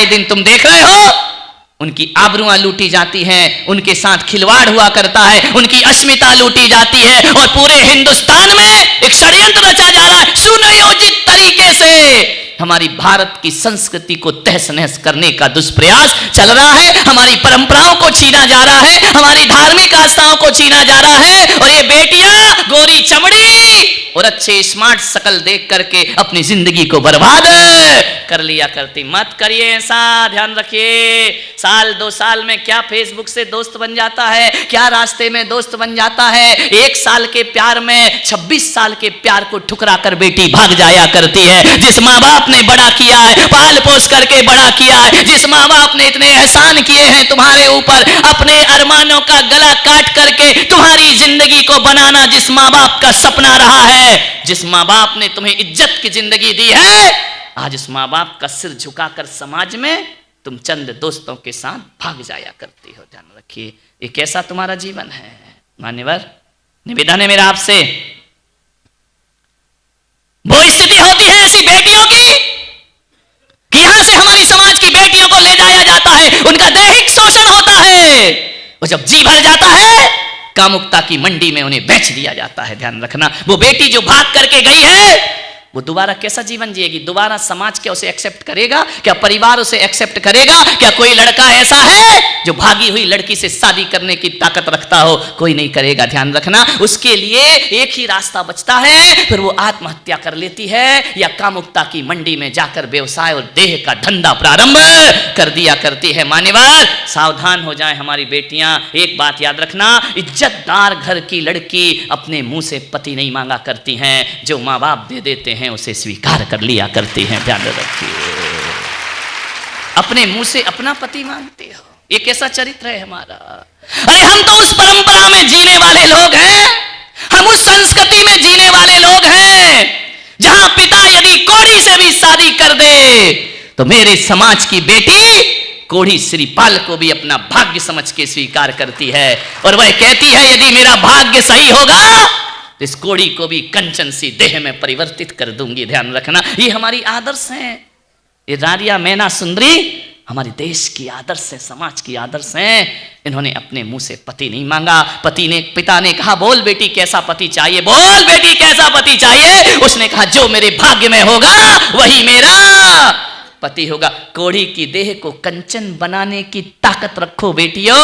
आए दिन तुम देख रहे हो, उनकी आबरुआं लूटी जाती हैं, उनके साथ खिलवाड़ हुआ करता है, उनकी अस्मिता लूटी जाती है, और पूरे हिंदुस्तान में एक षड्यंत्र रचा जा रहा है सुनियोजित तरीके से। हमारी भारत की संस्कृति को तहस नहस करने का दुष्प्रयास चल रहा है, हमारी परंपराओं को छीना जा रहा है, हमारी धार्मिक आस्थाओं को छीना जा रहा है। और ये बेटियां गोरी चमड़ी और अच्छे स्मार्ट शकल देख करके अपनी जिंदगी को बर्बाद कर लिया करती। मत करिए ऐसा, ध्यान रखिए। साल 2 साल में क्या फेसबुक से दोस्त बन जाता है, क्या रास्ते में दोस्त बन जाता है। 1 साल के प्यार में 26 साल के प्यार को ठुकरा कर बेटी भाग जाया करती है। जिस माँ बाप ने बड़ा किया है, पाल पोस करके बड़ा किया है, जिस माँ बाप ने इतने एहसान किए हैं तुम्हारे ऊपर, अपने अरमानों का गला काट करके तुम्हारी जिंदगी को बनाना जिस माँ बाप का सपना रहा है, जिस माँ बाप ने तुम्हें इज्जत की जिंदगी दी है, आज उस माँ बाप का सिर झुकाकर समाज में तुम चंद दोस्तों के साथ भाग जाया करती हो। ध्यान रखिए, ये कैसा तुम्हारा जीवन है। मान्यवर, निवेदन है मेरा आपसे, वो स्थिति होती है ऐसी बेटियों की कि यहां से हमारी समाज की बेटियों को ले जाया जाता है, उनका दैहिक शोषण होता है, और जब जी भर जाता है कामुकता की मंडी में उन्हें बेच दिया जाता है। ध्यान रखना, वो बेटी जो भाग करके गई है वो दोबारा कैसा जीवन जिएगी? दोबारा समाज क्या उसे एक्सेप्ट करेगा? क्या परिवार उसे एक्सेप्ट करेगा? क्या कोई लड़का ऐसा है जो भागी हुई लड़की से शादी करने की ताकत रखता हो? कोई नहीं करेगा। ध्यान रखना, उसके लिए एक ही रास्ता बचता है, फिर वो आत्महत्या कर लेती है या कामुकता की मंडी में जाकर व्यवसाय और देह का धंधा प्रारंभ कर दिया करती है। मान्यवर, सावधान हो जाएं हमारी बेटियां। एक बात याद रखना, इज्जतदार घर की लड़की अपने मुंह से पति नहीं मांगा करती हैं, जो माँ बाप दे देते हैं उसे स्वीकार कर लिया करती हैं। ध्यान रखिए, अपने मुंह से अपना पति मांगते हो, ये कैसा चरित्र है हमारा? अरे हम तो उस परंपरा में जीने वाले लोग हैं, हम उस संस्कृति में जीने वाले लोग हैं जहां पिता यदि कोढ़ी से भी शादी कर दे तो मेरे समाज की बेटी कोढ़ी श्रीपाल को भी अपना भाग्य समझ के स्वीकार करती है, और वह कहती है यदि मेरा भाग्य सही होगा तो इस कोढ़ी को भी कंचन सी देह में परिवर्तित कर दूंगी। ध्यान रखना, ये हमारी आदर्श हैं, ये रारिया मैना सुंदरी हमारे देश की आदर्श है, समाज की आदर्श हैं। इन्होंने अपने मुंह से पति नहीं मांगा, पिता ने कहा बोल बेटी कैसा पति चाहिए, बोल बेटी कैसा पति चाहिए। उसने कहा जो मेरे भाग्य में होगा वही मेरा पति होगा। कोढ़ी की देह को कंचन बनाने की ताकत रखो बेटियों,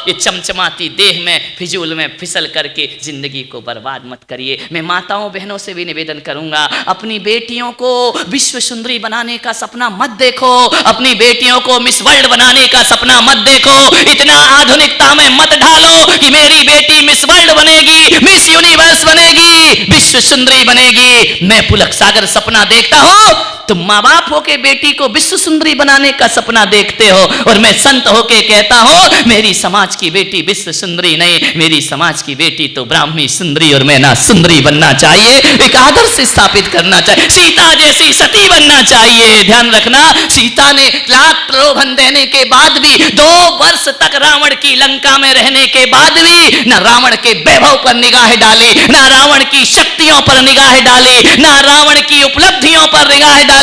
ये चमचमाती देह में फिजूल में फिसल करके जिंदगी को बर्बाद मत करिए। मैं माताओं बहनों से भी निवेदन करूंगा, अपनी बेटियों को विश्व सुंदरी बनाने का सपना मत देखो, अपनी बेटियों को मिस वर्ल्ड बनाने का सपना मत देखो। इतना आधुनिकता में मत ढालो कि मेरी बेटी मिस वर्ल्ड बनेगी, मिस यूनिवर्स बनेगी, विश्व सुंदरी बनेगी। मैं पुलक सागर सपना देखता हूं, तुम माँ बाप होके बेटी को विश्व सुंदरी बनाने का सपना देखते हो, और मैं संत होके कहता हूं मेरी समाज की बेटी विश्व सुंदरी नहीं, मेरी समाज की बेटी तो ब्राह्मी सुंदरी और मैना सुंदरी बनना चाहिए, एक आदर्श स्थापित करना चाहिए, सीता जैसी सती बनना चाहिए। ध्यान रखना, सीता ने लाख प्रलोभन देने के बाद भी, 2 वर्ष तक रावण की लंका में रहने के बाद भी न रावण के वैभव पर निगाह डाली, न रावण की शक्तियों पर निगाह डाली, न रावण की उपलब्धियों पर निगाह डाली।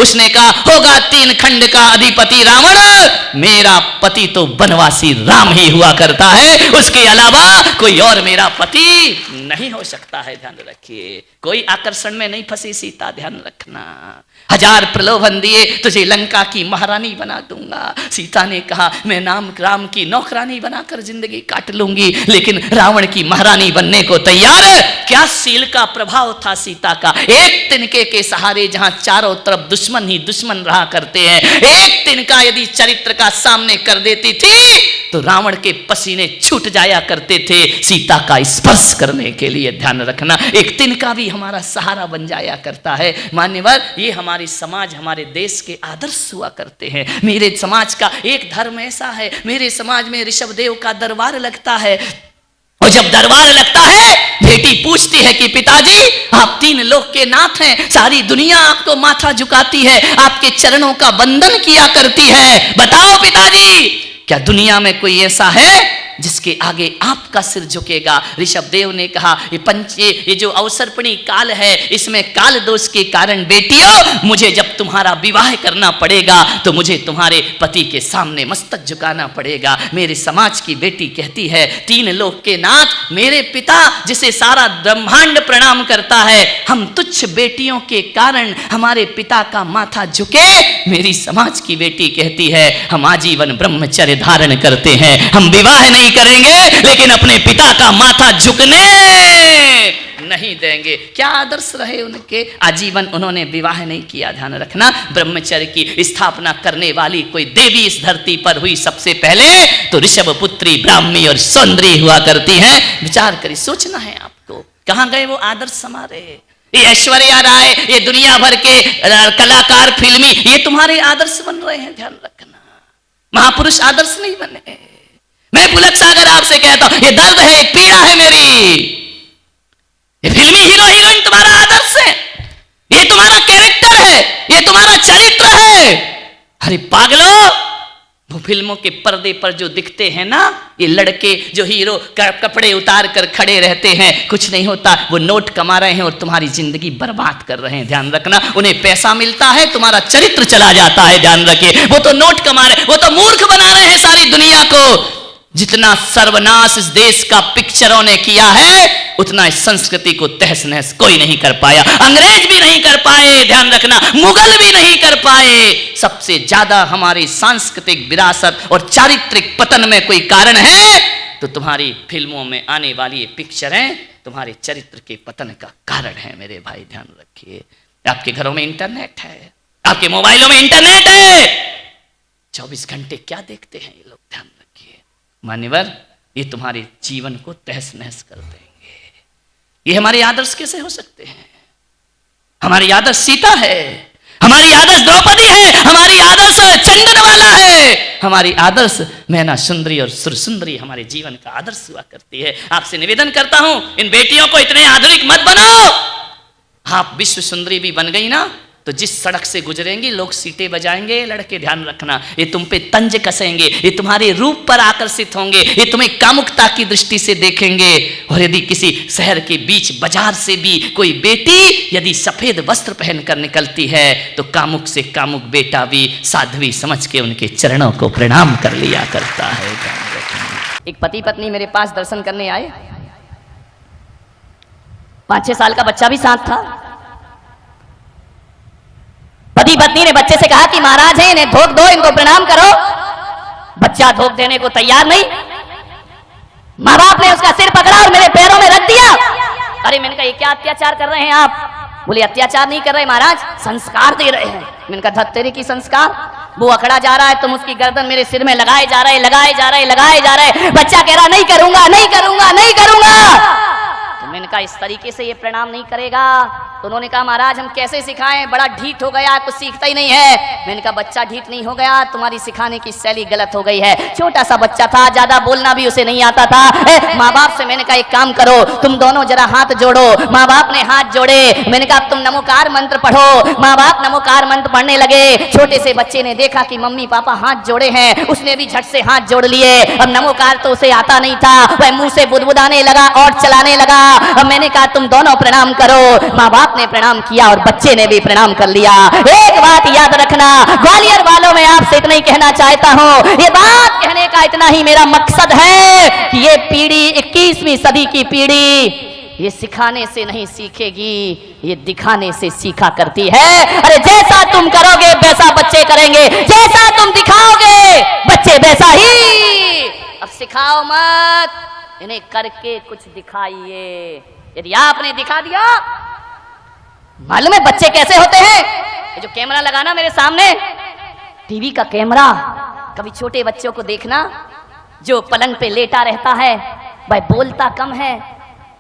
उसने कहा होगा 3 खंड का अधिपति रावण, मेरा पति तो वनवासी राम ही हुआ करता है, उसके अलावा कोई और मेरा पति नहीं हो सकता है। ध्यान रखिए, कोई आकर्षण में नहीं फंसी सीता, ध्यान रखना। 1000 प्रलोभन दिए, तुझे लंका की महारानी बना दूंगा। सीता ने कहा मैं राम की नौकरानी बनाकर जिंदगी काट लूंगी, लेकिन रावण की महारानी बनने को तैयार। क्या शील का प्रभाव था सीता का, एक तिनके के सहारे जहां चारों तरफ दुश्मन ही दुश्मन रहा करते हैं, एक तिनका यदि चरित्र का सामने कर देती थी तो रावण के पसीने छूट जाया करते थे सीता का स्पर्श करने के लिए। ध्यान रखना, एक तिनका भी हमारा सहारा बन जाया करता है। मान्यवर, ये हमारी समाज हमारे देश के आदर्श हुआ करते हैं। मेरे समाज का एक धर्म ऐसा है, मेरे समाज में ऋषभदेव का दरबार लगता है, और जब दरबार लगता है बेटी पूछती है कि पिताजी आप 3 लोक के नाथ हैं, सारी दुनिया आपको माथा झुकाती है, आपके चरणों का वंदन किया करती है, बताओ पिताजी क्या दुनिया में कोई ऐसा है जिसके आगे आपका सिर झुकेगा। ऋषभ देव ने कहा ये जो अवसर्पणी काल है, इसमें काल दोष के कारण बेटियों मुझे जब तुम्हारा विवाह करना पड़ेगा तो मुझे तुम्हारे पति के सामने मस्तक झुकाना पड़ेगा। मेरे समाज की बेटी कहती है, तीन लोक के नाथ मेरे पिता जिसे सारा ब्रह्मांड प्रणाम करता है, हम तुच्छ बेटियों के कारण हमारे पिता का माथा झुके। मेरी समाज की बेटी कहती है, हम आजीवन ब्रह्मचर्य धारण करते हैं, हम विवाह नहीं करेंगे लेकिन अपने पिता का माथा झुकने नहीं देंगे। क्या आदर्श रहे उनके, आजीवन उन्होंने विवाह नहीं किया। ध्यान रखना, ब्रह्मचर्य की स्थापना करने वाली कोई देवी इस धरती पर हुई सबसे पहले तो ऋषभ पुत्री ब्राह्मी और सौंदर्य हुआ करती है। विचार करिए, सोचना है आपको, कहां गए वो आदर्श हमारे। ये ऐश्वर्या राय, ये दुनिया भर के कलाकार, फिल्मी, ये तुम्हारे आदर्श बन रहे हैं। ध्यान रखना, महापुरुष आदर्श नहीं बने। मैं पुलक सागर आपसे कहता हूं, ये दर्द है, पीड़ा है मेरी। ये फिल्मी हीरो हीरोइन तुम्हारा आदर्श है, ये तुम्हारा कैरेक्टर है, ये तुम्हारा चरित्र है। अरे पागलों, वो फिल्मों के पर्दे पर जो दिखते हैं ना, ये लड़के जो हीरो कपड़े उतार कर खड़े रहते हैं, कुछ नहीं होता, वो नोट कमा रहे हैं और तुम्हारी जिंदगी बर्बाद कर रहे हैं। ध्यान रखना, उन्हें पैसा मिलता है, तुम्हारा चरित्र चला जाता है। ध्यान रखिए, वो तो नोट कमा रहे, वो तो मूर्ख बना रहे हैं सारी दुनिया को। जितना सर्वनाश इस देश का पिक्चरों ने किया है, उतना इस संस्कृति को तहस नहस कोई नहीं कर पाया। अंग्रेज भी नहीं कर पाए, ध्यान रखना, मुगल भी नहीं कर पाए। सबसे ज्यादा हमारी सांस्कृतिक विरासत और चारित्रिक पतन में कोई कारण है तो तुम्हारी फिल्मों में आने वाली ये पिक्चरें तुम्हारे चरित्र के पतन का कारण है। मेरे भाई ध्यान रखिए, आपके घरों में इंटरनेट है, आपके मोबाइलों में इंटरनेट है, 24 घंटे क्या देखते हैं ये लोग। ध्यान रखिए मान्यवर, ये तुम्हारे जीवन को तहस नहस कर देंगे। ये हमारे आदर्श कैसे हो सकते हैं? हमारी आदर्श सीता है, हमारी आदर्श द्रौपदी है, हमारी आदर्श चंदनवाला है, हमारी आदर्श मैना सुंदरी और सुरसुंदरी हमारे जीवन का आदर्श हुआ करती है। आपसे निवेदन करता हूं, इन बेटियों को इतने आधुनिक मत बनाओ। आप विश्व सुंदरी भी बन गई ना, तो जिस सड़क से गुजरेंगी लोग सीटे बजाएंगे। लड़के ध्यान रखना, ये तुम पे तंज कसेंगे, ये तुम्हारे रूप पर आकर्षित होंगे, ये तुम्हें कामुकता की दृष्टि से देखेंगे। और यदि किसी शहर के बीच बाजार से भी कोई बेटी यदि सफेद वस्त्र पहनकर निकलती है तो कामुक से कामुक बेटा भी साध्वी समझ के उनके चरणों को प्रणाम कर लिया करता है। एक पति पत्नी मेरे पास दर्शन करने आए, 5-6 साल का बच्चा भी साथ था। पति पत्नी ने बच्चे से कहा कि महाराज हैं, इन्हें धोख दो, इनको प्रणाम करो। बच्चा धोख देने को तैयार नहीं। माँ बाप ने उसका सिर पकड़ा और मेरे पैरों में रख दिया। अरे मैंने कहा ये क्या अत्याचार कर रहे हैं आप? बोले अत्याचार नहीं कर रहे महाराज, संस्कार दे रहे हैं। मैंने कहा धत तेरे की संस्कार? वो अकड़ा जा रहा है, तुम उसकी गर्दन मेरे सिर में लगाए जा रहे, लगाए जा रहे, लगाए जा रहे। बच्चा कह रहा नहीं करूंगा, नहीं करूंगा, नहीं करूंगा। मैंने कहा इस तरीके से ये प्रणाम नहीं करेगा। तो उन्होंने कहा महाराज हम कैसे सिखाएं, बड़ा ढीठ हो गया, कुछ सीखता ही नहीं है। मैंने कहा बच्चा ढीठ नहीं हो गया, तुम्हारी सिखाने की शैली गलत हो गई है। छोटा सा बच्चा था, ज्यादा बोलना भी उसे नहीं आता था। माँ बाप से मैंने कहा एक काम करो, तुम दोनों जरा हाथ जोड़ो। माँ बाप ने हाथ जोड़े। मैंने कहा तुम नमोकार मंत्र पढ़ो। माँ बाप नमोकार मंत्र पढ़ने लगे। छोटे से बच्चे ने देखा कि मम्मी पापा हाथ जोड़े हैं, उसने भी झट से हाथ जोड़ लिए। अब नमोकार तो उसे आता नहीं था, वह मुंह से बुदबुदाने लगा और चलाने लगा। अब मैंने कहा तुम दोनों प्रणाम करो। माँ बाप ने प्रणाम किया और बच्चे ने भी प्रणाम कर लिया। एक बात याद रखना, ग्वालियर वालों में आपसे इतना ही कहना चाहता हूँ, ये बात कहने का इतना ही मेरा मकसद है कि ये पीढ़ी 21वीं सदी की पीढ़ी ये सिखाने से नहीं सीखेगी, ये दिखाने से सीखा करती है। अरे जैसा तुम करोगे वैसा बच्चे करेंगे, जैसा तुम दिखाओगे बच्चे वैसा ही। अब सिखाओ मत, इन्हें करके कुछ दिखाइए। यदि आपने दिखा दिया, मालूम है बच्चे कैसे होते हैं? ये जो कैमरा लगाना मेरे सामने, टीवी का कैमरा, कभी छोटे बच्चों को देखना जो पलंग पे लेटा रहता है, वह बोलता कम है,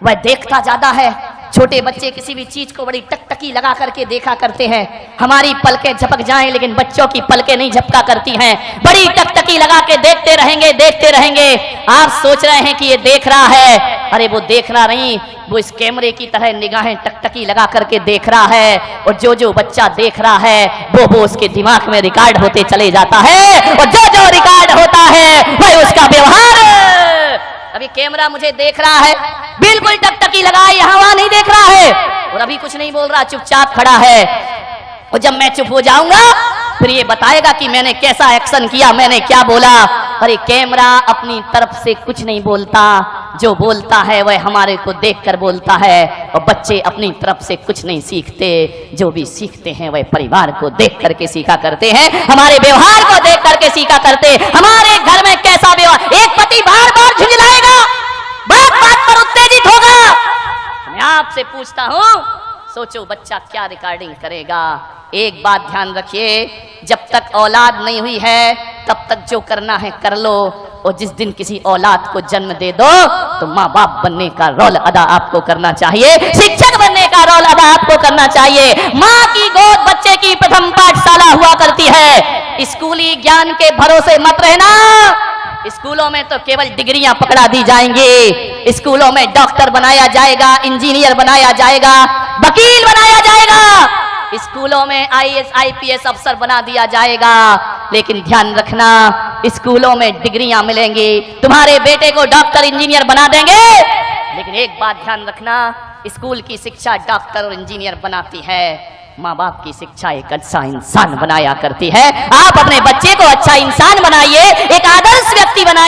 वह देखता ज्यादा है। छोटे बच्चे किसी भी चीज को बड़ी टकटकी लगा करके देखा करते हैं। हमारी पलकें झपक जाएं लेकिन बच्चों की पलकें नहीं झपका करती हैं, बड़ी टकटकी लगा के देखते रहेंगे, देखते रहेंगे। आप सोच रहे हैं कि ये देख रहा है, अरे वो देख रहा नहीं, वो इस कैमरे की तरह निगाहें टकटकी लगा करके देख रहा है। और जो जो बच्चा देख रहा है वो उसके दिमाग में रिकॉर्ड होते चले जाता है, और जो जो रिकॉर्ड होता है वह उसका व्यवहार अभी कैमरा मुझे देख रहा है, बिल्कुल टकटकी लगाए यहाँ वहां नहीं देख रहा है, और अभी कुछ नहीं बोल रहा, चुपचाप खड़ा है। और जब मैं चुप हो जाऊंगा फिर ये बताएगा कि मैंने कैसा एक्शन किया, मैंने क्या बोला। अरे कैमरा अपनी तरफ से कुछ नहीं बोलता, जो बोलता है वह हमारे को देखकर बोलता है, और बच्चे अपनी तरफ से कुछ नहीं सीखते, जो भी सीखते हैं वह परिवार को देख करके सीखा करते हैं, हमारे व्यवहार को देख करके सीखा करते। हमारे घर में कैसा व्यवहार, एक पति बार बार झुंझलाएगा, बात बात पर उत्तेजित होगा। मैं आपसे पूछता हूं, सोचो बच्चा क्या रिकॉर्डिंग करेगा। एक बात ध्यान रखिए, जब तक औलाद नहीं हुई है तब तक जो करना है कर लो, और जिस दिन किसी औलाद को जन्म दे दो तो माँ बाप बनने का रोल अदा आपको करना चाहिए, शिक्षक बनने का रोल अदा आपको करना चाहिए। माँ की गोद बच्चे की प्रथम पाठशाला हुआ करती है। स्कूली ज्ञान के भरोसे मत रहना। स्कूलों में तो केवल डिग्रियां पकड़ा दी जाएंगी, स्कूलों में डॉक्टर बनाया जाएगा, इंजीनियर बनाया जाएगा, वकील बनाया जाएगा, स्कूलों में आईएएस आईपीएस अफसर बना दिया जाएगा। लेकिन ध्यान रखना, स्कूलों में डिग्रियां मिलेंगी, तुम्हारे बेटे को डॉक्टर इंजीनियर बना देंगे, लेकिन एक बात ध्यान रखना, स्कूल की शिक्षा डॉक्टर और इंजीनियर बनाती है, माँ बाप की शिक्षा एक अच्छा इंसान बनाया करती है। आप अपने बच्चे को अच्छा इंसान बनाइए, एक आदर्श व्यक्ति बनाइए।